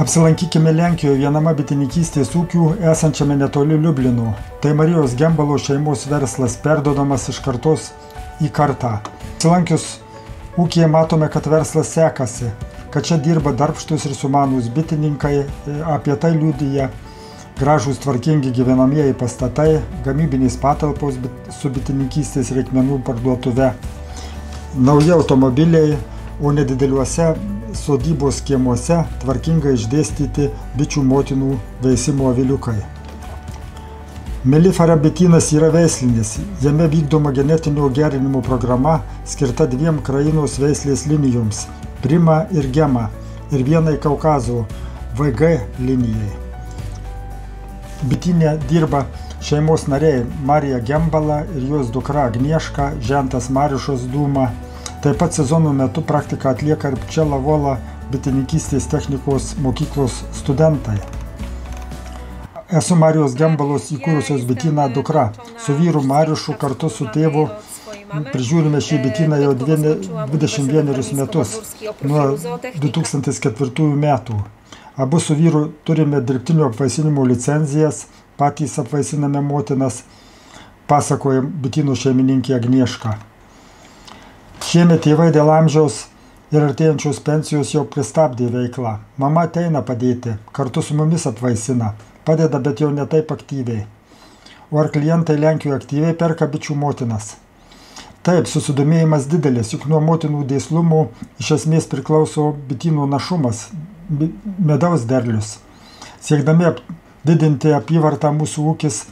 Apsilankykime Lenkijoje viename bitininkystės ūkių esančiame netoli Liublino. Tai Marijos Gembalo šeimos verslas, perduodamas iš kartos į kartą. Apsilankius ūkyje matome, kad verslas sekasi, kad čia dirba darbštus ir sumanūs bitininkai, apie tai liudija gražūs tvarkingi gyvenamieji pastatai, gamybinės patalpos su bitininkystės reikmenų parduotuve, nauji automobiliai, o nedideliuose sodybos kiemuose tvarkingai išdėstyti bičių motinų veisimo aviliukai. Melifera bitynas yra veislinis, jame vykdoma genetinio gerinimo programa skirta 2 Krainos veislės linijoms – Prima ir Gema, ir vienai Kaukazo VG linijai. Bityne dirba šeimos nariai Marija Gembala ir jos dukra Agnieška, žentas Mariušos Dūma. Taip pat sezono metu praktiką atlieka ir Pčela Vola bitininkystės technikos mokyklos studentai. Esu Marijos Gembalos įkūrusios bityną dukra. Su vyru Mariušu kartu su tėvu prižiūrime šį bityną jau 21 metus, nuo 2004 metų. Abu su vyru turime dirbtinio apvaisinimo licenzijas, patys apvaisiname motinas, pasakoja bitynų šeimininkė Agnieška. Šiemet tėvai dėl amžiaus ir artėjančios pensijos jau pristabdė veiklą. Mama ateina padėti, kartu su mumis apvaisina, padeda, bet jau ne taip aktyviai. O ar klientai Lenkijoje aktyviai perka bičių motinas? Taip, susidomėjimas didelis, juk nuo motinų dėslumų iš esmės priklauso bitynų našumas, medaus derlius. Siekdami didinti apyvartą, mūsų ūkis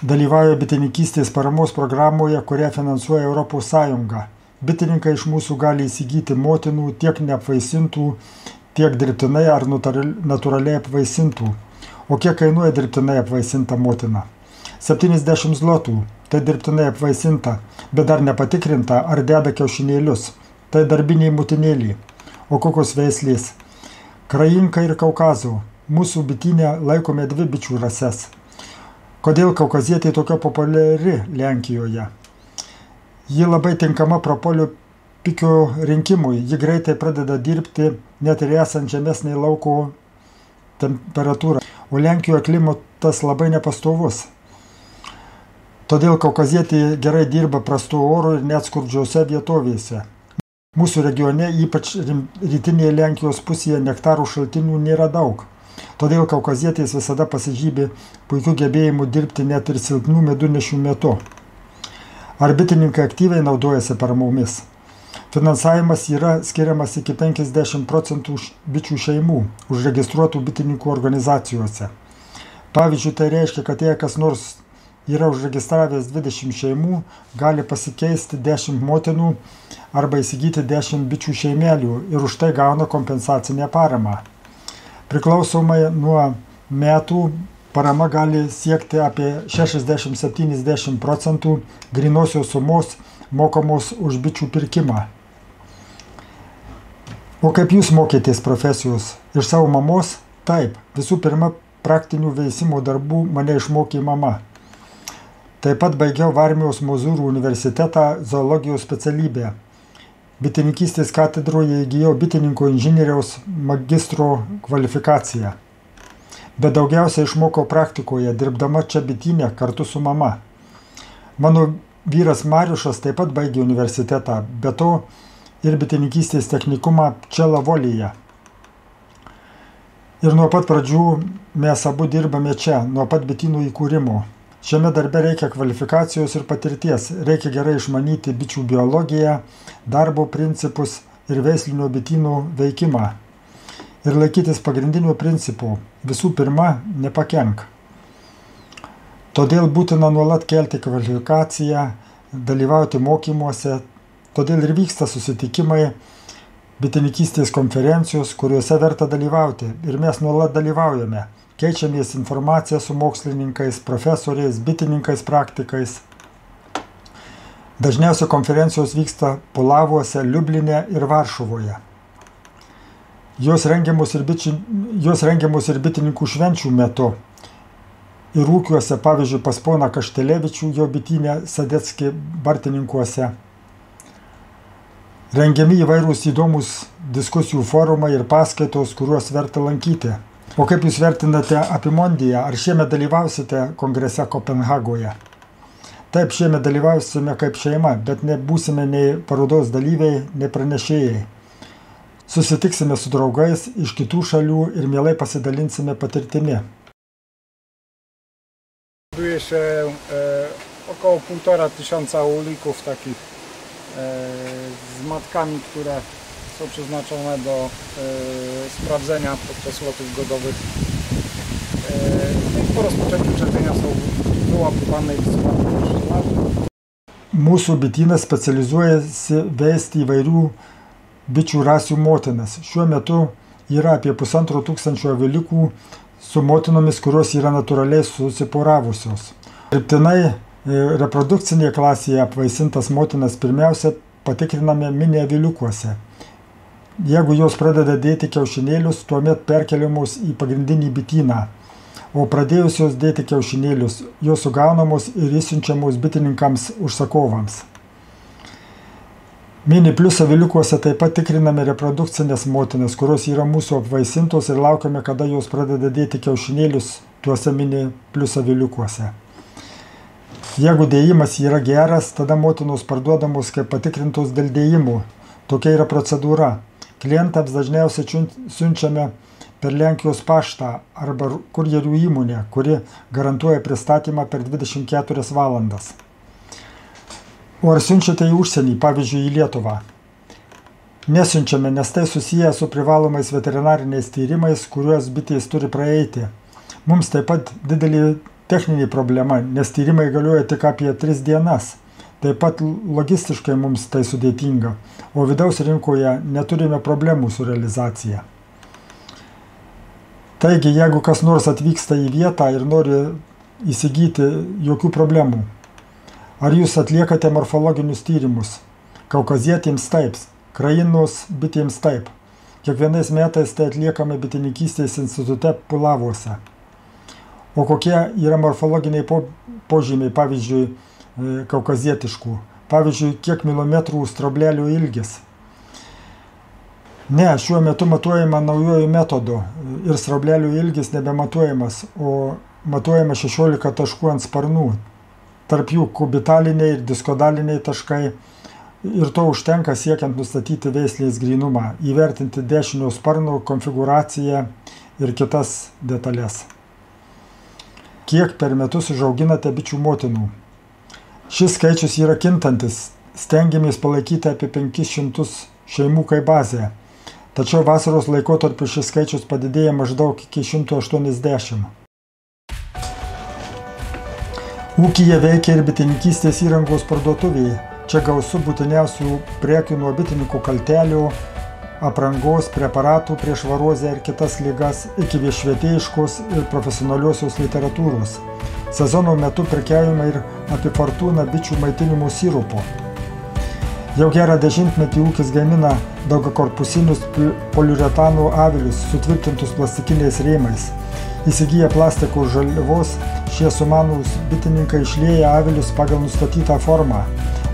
dalyvauja bitininkystės paramos programoje, kurią finansuoja Europos Sąjunga. Bitininkai iš mūsų gali įsigyti motinų tiek neapvaisintų, tiek dirbtinai ar natūraliai apvaisintų. O kiek kainuoja dirbtinai apvaisinta motina? 70 zlotų, tai dirbtinai apvaisinta, bet dar nepatikrinta, ar deda kiaušinėlius. Tai darbiniai motinėliai. O kokios veislės? Krajinka ir Kaukazo. Mūsų bityne laikome 2 bičių rases. Kodėl kaukazietė tokia populiari Lenkijoje? Ji labai tinkama propolio pikio rinkimui, ji greitai pradeda dirbti net ir esant žemesnei lauko temperatūrai, o Lenkijoje klimatas labai nepastovus. Todėl kaukazietė gerai dirba prastu oru ir net skurdžiose vietovėse. Mūsų regione, ypač rytinėje Lenkijos pusėje, nektarų šaltinių nėra daug. Todėl kaukazietės visada pasižymi puikių gebėjimų dirbti net ir silpnų medunešių metu. Ar bitininkai aktyviai naudojasi paramomis? Finansavimas yra skiriamas iki 50% bičių šeimų užregistruotų bitininkų organizacijose. Pavyzdžiui, tai reiškia, kad jei kas nors yra užregistravęs 20 šeimų, gali pasikeisti 10 motinų arba įsigyti 10 bičių šeimelių ir už tai gauna kompensacinę paramą. Priklausomai nuo metų parama gali siekti apie 60–70% grynosios sumos mokamos už bičių pirkimą. O kaip jūs mokėtės profesijos? Iš savo mamos? Taip, visų pirma, praktinių veisimo darbų mane išmokė mama. Taip pat baigiau Varmijos Mozūrų universitetą zoologijos specialybę. Bitininkystės katedroje įgijau bitininko inžinieriaus magistro kvalifikaciją. Bet daugiausiai išmokau praktikoje, dirbdama čia bityne kartu su mama. Mano vyras Mariušas taip pat baigė universitetą, be to ir bitininkystės technikumą Pčela Volyje. Ir nuo pat pradžių mes abu dirbame čia, nuo pat bitynų įkūrimo. Šiame darbe reikia kvalifikacijos ir patirties, reikia gerai išmanyti bičių biologiją, darbo principus ir veislinio bitynų veikimą. Ir laikytis pagrindinių principų. Visų pirma, nepakenk. Todėl būtina nuolat kelti kvalifikaciją, dalyvauti mokymuose, todėl ir vyksta susitikimai, bitininkystės konferencijos, kuriuose verta dalyvauti. Ir mes nuolat dalyvaujame, keičiamės informaciją su mokslininkais, profesoriais, bitininkais, praktikais. Dažniausiai konferencijos vyksta Pulavuose, Liubline ir Varšuvoje. Jos rengiamos ir bitininkų švenčių metu. Ir ūkiuose, pavyzdžiui, pas poną Kaštelevičių, jo bityne Sadecki Bartininkuose. Rengiami įvairūs įdomus diskusijų forumai ir paskaitos, kuriuos verta lankyti. O kaip jūs vertinate Apimondiją? Ar šiemet dalyvausite kongrese Kopenhagoje? Taip, šiemet dalyvausime kaip šeima, bet nebūsime nei parodos dalyviai, nei pranešėjai. Susitiksime su draugais iš kitų šalių ir mielai pasidalinsime patirtimi. Znajduje się około 1500 ulików takich z matkami, które są przeznaczone do sprawdzenia podczas lotów godowych. Po rozpoczęciu czerpienia są wyłapywane i wysyłane do pszczelarzy. Mūsų bitynas specializuojasi veisti įvairių bičių rasių motinas. Šiuo metu yra apie 1500 aviliukų su motinomis, kurios yra natūraliai susiporavusios. Dirbtinai reprodukcinėje klasėje apvaisintas motinas pirmiausia patikriname mini aviliukuose. Jeigu jos pradeda dėti kiaušinėlius, tuomet perkeliamos į pagrindinį bityną. O pradėjusios dėti kiaušinėlius, jos sugaunamos ir išsiunčiamos bitininkams užsakovams. Mini plus aviliukuose taip pat tikriname reprodukcinės motinas, kurios yra mūsų apvaisintos ir laukiame, kada jos pradeda dėti kiaušinėlius tuose mini plus aviliukuose. Jeigu dėjimas yra geras, tada motinos parduodamos kaip patikrintos dėl dėjimų. Tokia yra procedūra. Klientams dažniausiai siunčiame per Lenkijos paštą arba kurjerių įmonę, kuri garantuoja pristatymą per 24 valandas. O ar siunčiate į užsienį, pavyzdžiui, į Lietuvą? Nesiunčiame, nes tai susiję su privalomais veterinariniais tyrimais, kuriuos bitės turi praeiti. Mums taip pat didelė techninė problema, nes tyrimai galioja tik apie 3 dienas. Taip pat logistiškai mums tai sudėtinga, o vidaus rinkoje neturime problemų su realizacija. Taigi, jeigu kas nors atvyksta į vietą ir nori įsigyti, jokių problemų. Ar jūs atliekate morfologinius tyrimus? Kaukazietėms taip, krainos bitėms taip. Kiekvienais metais tai atliekame bitininkystės institute Pulavuose. O kokie yra morfologiniai požymiai, pavyzdžiui, kaukazietiškų? Pavyzdžiui, kiek milimetrų strablelio ilgis? Ne, šiuo metu matuojama naujojų metodu ir strablelio ilgis nebematuojamas, o matuojama 16 taškų ant sparnų. Tarp jų kubitaliniai ir diskodaliniai taškai ir to užtenka siekiant nustatyti veislės grynumą, įvertinti dešinio sparno konfiguraciją ir kitas detalės. Kiek per metus užauginate bičių motinų? Šis skaičius yra kintantis, stengiamės palaikyti apie 500 šeimų kaip bazę. Tačiau vasaros laikotarpiu šis skaičius padidėja maždaug iki 180. Ūkyje veikia ir bitininkystės įrangos parduotuvėje. Čia gausu būtiniausių prekių nuo bitininkų kaltelių, aprangos, preparatų prieš varozę ir kitas ligas iki viešvietėjiškos ir profesionaliosios literatūros. Sezono metu prekiaujama ir apie fortūną bičių maitinimo sirupo. Jau gerą dešimtmetį ūkis gamina daugiakorpusinius poliuretano avilius sutvirtintus plastikiniais rėmais. Įsigiję plastiko žaliavos, šie sumanūs bitininkai išlieja avilius pagal nustatytą formą.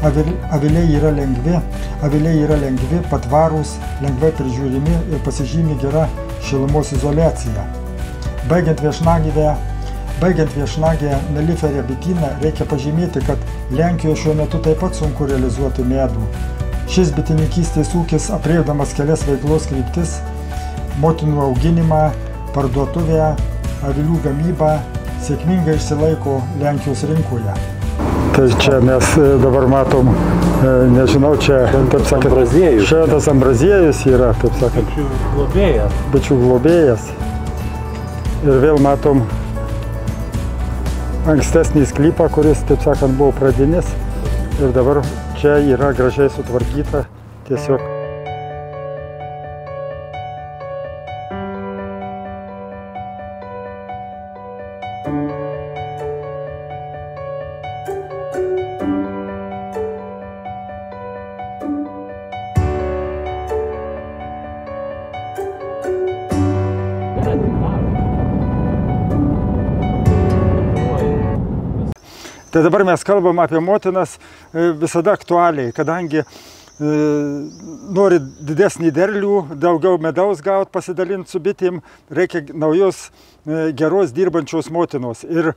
Aviliai yra lengvi, patvarūs, lengvai prižiūrimi ir pasižymi gera šilumos izoliacija. Baigiant viešnagę Neliferę bityną, reikia pažymėti, kad Lenkijoje šiuo metu taip pat sunku realizuoti medų. Šis bitininkystės ūkis, aprėpdamas kelias veiklos kryptis, motinų auginimą, parduotuvę, avilių gamybą, sėkmingai išsilaiko Lenkijos rinkoje. Tai čia mes dabar matom, nežinau, čia, taip sakant, šitas ambraziejus yra, taip sakant, bičių globėjas. Ir vėl matom ankstesnį sklypą, kuris, taip sakant, buvo pradinis. Ir dabar čia yra gražiai sutvarkyta tiesiog. Tai dabar mes kalbam apie motinas visada aktualiai, kadangi nori didesnį derlių, daugiau medaus gauti, pasidalinti su bitėm, reikia naujos geros dirbančios motinos. Ir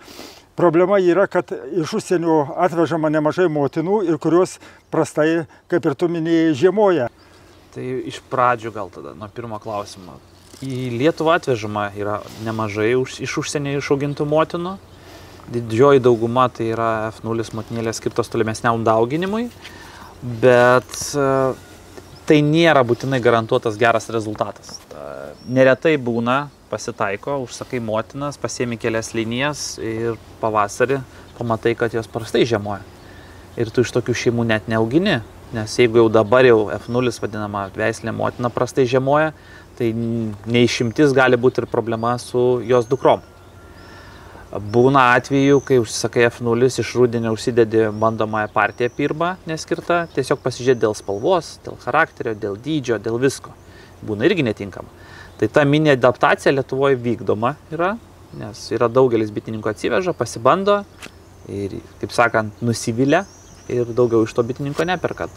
problema yra, kad iš užsienio atvežama nemažai motinų ir kurios prastai, kaip ir tu minėjai, žiemoja. Tai iš pradžių gal tada, nuo pirmo klausimo. Į Lietuvą atvežama yra nemažai iš užsienio išaugintų motinų. Didžioji dauguma tai yra F0 motinėlės skirtos tolimesniam dauginimui, bet tai nėra būtinai garantuotas geras rezultatas. Neretai būna, pasitaiko, užsakai motinas, pasiemi kelias linijas ir pavasarį pamatai, kad jos prastai žiemoja. Ir tu iš tokių šeimų net neaugini, nes jeigu jau dabar jau F0 vadinama veislė motina prastai žiemoja, tai neišimtis gali būti ir problema su jos dukrom. Būna atveju, kai užsisakai F0, iš rudenio užsidedi bandomąją partiją pirmą neskirtą, tiesiog pasižiūrėti dėl spalvos, dėl charakterio, dėl dydžio, dėl visko. Būna irgi netinkama. Tai ta mini adaptacija Lietuvoje vykdoma yra, nes yra daugelis bitininkų atsiveža, pasibando ir, kaip sakant, nusivilia ir daugiau iš to bitininko neperka.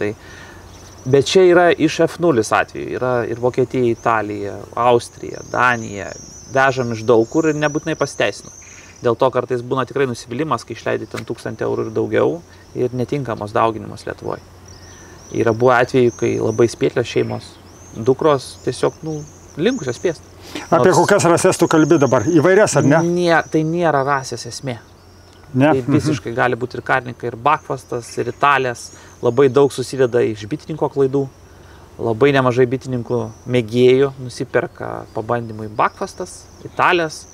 Bet čia yra iš F0 atveju, yra ir Vokietija, Italija, Austrija, Danija, vežam iš daug kur ir nebūtinai pasiteisino. Dėl to kartais būna tikrai nusivylimas, kai išleidi ten 1000 eurų ir daugiau ir netinkamos dauginimos Lietuvoje. Yra buvę atveju, kai labai spėtlios šeimos, dukros tiesiog, linkusios spėsti. Apie kokias rases tu kalbi dabar? Įvairias, ar ne? Tai nėra rasės esmė. Ne? Tai visiškai gali būti ir karnikai, ir bakfastas, ir italės. Labai daug susideda iš bitininko klaidų. Labai nemažai bitininkų mėgėjų nusiperka pabandymui bakfastas, italės,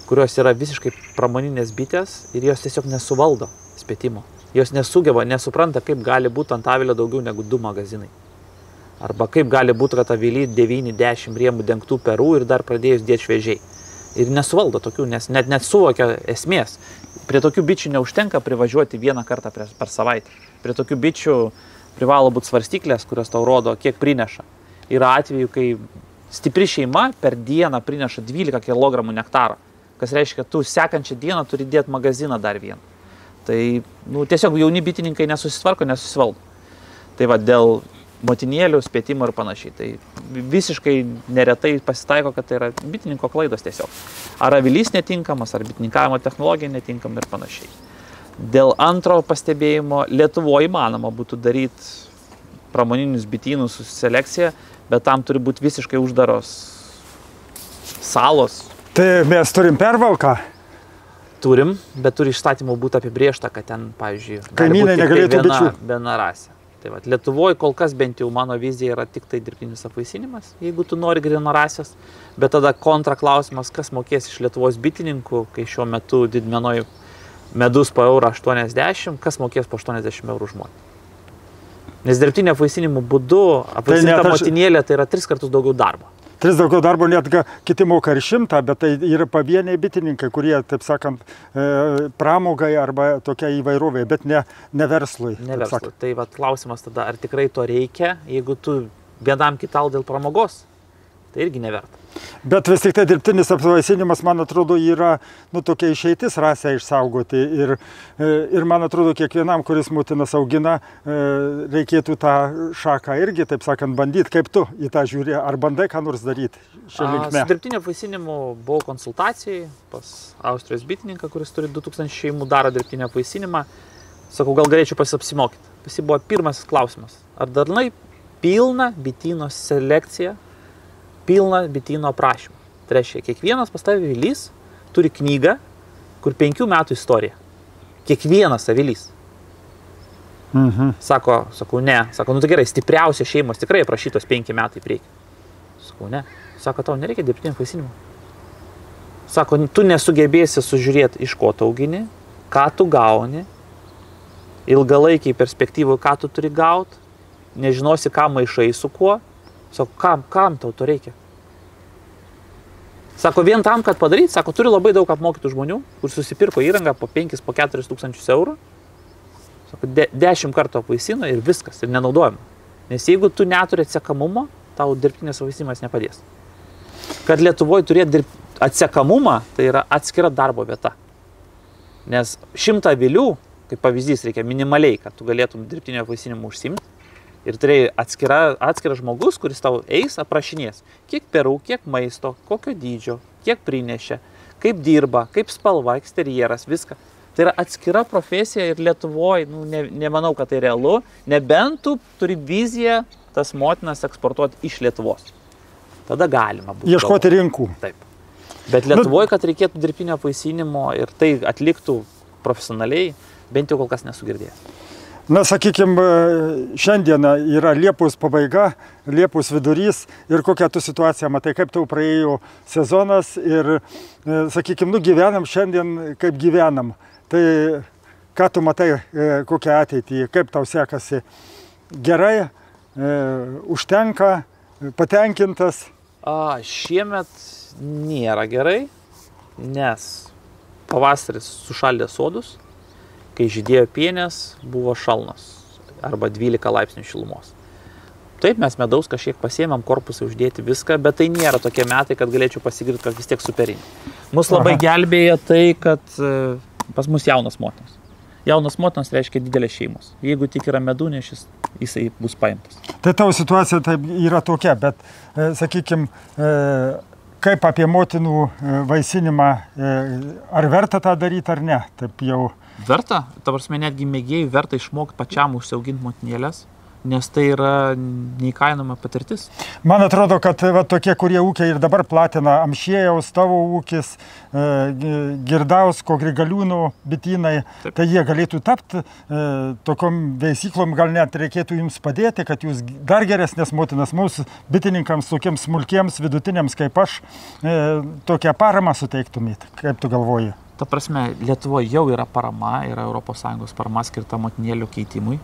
kurios yra visiškai pramoninės bitės ir jos tiesiog nesuvaldo spėtimo. Jos nesugeba, nesupranta, kaip gali būti ant avilio daugiau negu 2 magazinai. Arba kaip gali būti, kad avily 9-10 rėmų dengtų perų ir dar pradėjus dėti šviežiai. Ir nesuvaldo tokių, nes net suvokia esmės. Prie tokių bičių neužtenka privažiuoti 1 kartą per savaitę. Prie tokių bičių privalo būti svarstyklės, kurios tau rodo, kiek prineša. Yra atveju, kai stipri šeima per dieną prineša 12 kg nektaro, kas reiškia, kad tu sekančią dieną turi dėti magaziną dar vieną. Tai tiesiog jauni bitininkai nesusitvarko, nesusivaldo. Tai va, dėl motinėlių, spėtimų ir panašiai. Tai visiškai neretai pasitaiko, kad tai yra bitininko klaidos tiesiog. Ar avilys netinkamas, ar bitininkavimo technologija netinkama ir panašiai. Dėl antro pastebėjimo, Lietuvoje įmanoma būtų daryti pramoninius bitynus su selekcija, bet tam turi būti visiškai uždaros salos. Tai mes turim pervalką? Turim, bet turi įstatymų būti apibrėžta, kad ten, pavyzdžiui, kaimynai negalėtų bičių. Viena rasė. Tai va, Lietuvoje kol kas bent jau mano vizija yra tik tai dirbtinis apvaisinimas, jeigu tu nori grinarasės, bet tada kontraklausimas, kas mokės iš Lietuvos bitininkų, kai šiuo metu didmenoj medus po eurą 80, kas mokės po 80 eurų už motinį. Nes dirbtinio apvaisinimo būdu apvaisinta motinėlė tai yra 3 kartus daugiau darbo. 3 daugiau darbo, net kiti moka ir 100, bet tai yra pavieniai bitininkai, kurie, taip sakant, pramogai arba tokia įvairovė, bet ne verslui. Ne verslui. Tai va, klausimas tada, ar tikrai to reikia, jeigu tu vienam kital dėl pramogos, tai irgi neverta. Bet vis tik tai dirbtinis apvaisinimas, man atrodo, yra tokia išeitis rasę išsaugoti ir man atrodo, kiekvienam, kuris motinas augina, reikėtų tą šaką irgi, taip sakant, bandyti. Kaip tu į tą žiūri, ar bandai ką nors daryti šią linkmę? Su dirbtiniu apvaisinimu buvau konsultacijai pas Austrijos bitininką, kuris turi 2000 šeimų, daro dirbtinį apvaisinimą. Sakau, gal galėčiau apsimokyti. Jis buvo pirmasis klausimas. Ar dažnai pilna bityno selekcija, pilna bityno aprašymų? Tai reiškia, kiekvienas pas tave avilys turi knygą, kur 5 metų istorija. Kiekvienas avilys. Sakau, ne. Sakau, tai gerai, stipriausios šeimos tikrai aprašytos 5 metai į priekį. Sakau, ne. Sako, tau nereikia dirbtinio apvaisinimo. Sako, tu nesugebėsi sužiūrėti, iš ko tu augini, ką tu gauni, ilgalaikiai perspektyvoje, ką tu turi gauti, nežinosi, ką maišai su kuo. Sako, kam tau to reikia? Sako, vien tam, kad padaryti, sako, turi labai daug apmokytų žmonių, kur susipirko įrangą po 5-4 tūkstančius eurų. Sako, 10 kartų apvaisino ir viskas, ir nenaudojama. Nes jeigu tu neturi atsekamumo, tau dirbtinis apvaisinimas nepadės. Kad Lietuvoje turėti atsekamumą, tai yra atskira darbo vieta. Nes 100 avilių, kaip pavyzdys, reikia minimaliai, kad tu galėtum dirbtinio apvaisinimu užsiimti. Ir turėjai atskiras žmogus, kuris tau eis, aprašinės, kiek perų, kiek maisto, kokio dydžio, kiek prinešė, kaip dirba, kaip spalva, eksterjeras, viską. Tai yra atskira profesija ir Lietuvoje, nemanau, kad tai realu, nebent tu turi viziją tas motinas eksportuoti iš Lietuvos. Tada galima būtų. Ieškoti rinkų. Taip. Bet Lietuvoje, kad reikėtų dirbtinio apvaisinimo ir tai atliktų profesionaliai, bent jau kol kas nesu girdėjęs. Na, sakykime, šiandieną yra Liepos pabaiga, Liepos vidurys ir kokią tu situaciją matai, kaip tau praėjo sezonas ir, sakykime, gyvenam šiandien kaip gyvenam. Tai ką tu matai, kokią ateitį, kaip tau sekasi? Gerai, užtenka, patenkintas? Šiemet nėra gerai, nes pavasaris sušaldė sodus. Kai žydėjo pienės, buvo šalnos arba 12 laipsnių šilumos. Taip, mes medaus kažkiek pasiėmėm, korpusai uždėti viską, bet tai nėra tokie metai, kad galėčiau pasigirti, kad vis tiek superinį. Mus labai gelbėja tai, kad pas mus jaunas motinas. Jaunas motinas reiškia didelės šeimos. Jeigu tik yra medunešis, jisai bus paimtas. Tai tavo situacija taip yra tokia, bet, sakykime, kaip apie motinų vaisinimą, ar verta tą daryti ar ne? Taip jau. Verta, ta prasme, netgi mėgėjai verta išmokti pačiam užsiauginti motinėlės, nes tai yra neįkainojama patirtis. Man atrodo, kad tokie, kurie ūkiai ir dabar platina Amšiejaus, tavo ūkis, Girdausko, Grigaliūno bitynai, tai jie galėtų tapti tokiom veisyklom, gal net reikėtų jums padėti, kad jūs dar geresnės motinas mūsų bitininkams, tokiems smulkiems, vidutiniams kaip aš, tokią paramą suteiktumėt. Kaip tu galvoji? Ta prasme, Lietuvoje jau yra parama, yra ES parama skirta motinėlių keitimui.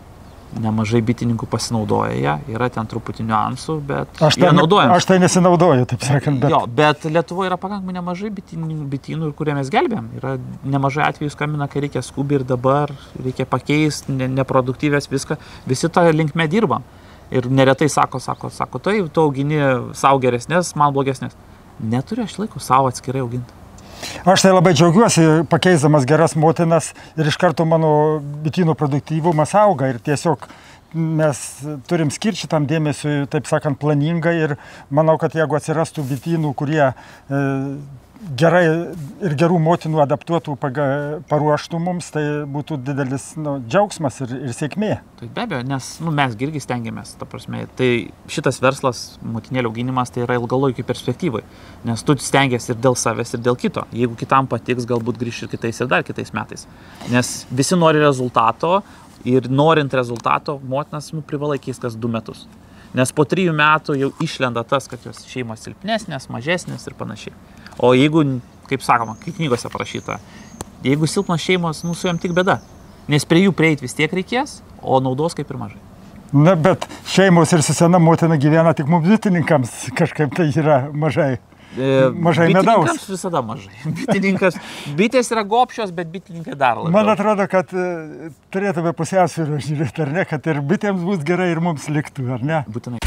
Nemažai bitininkų pasinaudoja ją, yra ten truputį niuansų, bet jie naudojami. Aš tai nesinaudoju, taip sakant. Bet... Jo, bet Lietuvoje yra pakankamai nemažai bitynų, kurie mes gelbėjom. Yra nemažai atvejų skambina, kai reikia skubiai ir dabar, reikia pakeisti, neproduktyvės viską. Visi tą linkme dirbam. Ir neretai sako, tai tu augini savo geresnės, man blogesnės. Neturiu aš laiko savo atskirai auginti. Aš tai labai džiaugiuosi, pakeisdamas geras motinas ir iš karto mano bitynų produktyvumas auga ir tiesiog mes turim skirti šitam dėmesiui, taip sakant, planingai ir manau, kad jeigu atsirastų bitynų, kurie gerai ir gerų motinų adaptuotų paruoštų mums, tai būtų didelis džiaugsmas ir sėkmė. Tai be abejo, nes mes irgi stengiamės, ta prasme, tai šitas verslas, motinėlių auginimas, tai yra ilgalaikį perspektyvai, nes tu stengiasi ir dėl savęs, ir dėl kito. Jeigu kitam patiks, galbūt grįš ir kitais ir dar kitais metais. Nes visi nori rezultato ir norint rezultato, motinas privalai keisti kas 2 metus. Nes po 3 metų jau išlenda tas, kad jos šeimos silpnesnės, mažesnės ir panašiai. O jeigu, kaip sakoma, kaip knygose parašyta, jeigu silpnos šeimos, su jom tik bėda. Nes prie jų prieiti vis tiek reikės, o naudos kaip ir mažai. Na, bet šeimos ir su sena motina gyvena tik mums bitininkams, kažkaip tai yra mažai. Mažai medaus. Bitininkams visada mažai. Bitės yra gobšios, bet bitininkai dar labiau. Man atrodo, kad turėtume pusiausvyrą žiūrėti, ar ne, kad ir bitėms bus gerai ir mums liktų, ar ne? Būtinai.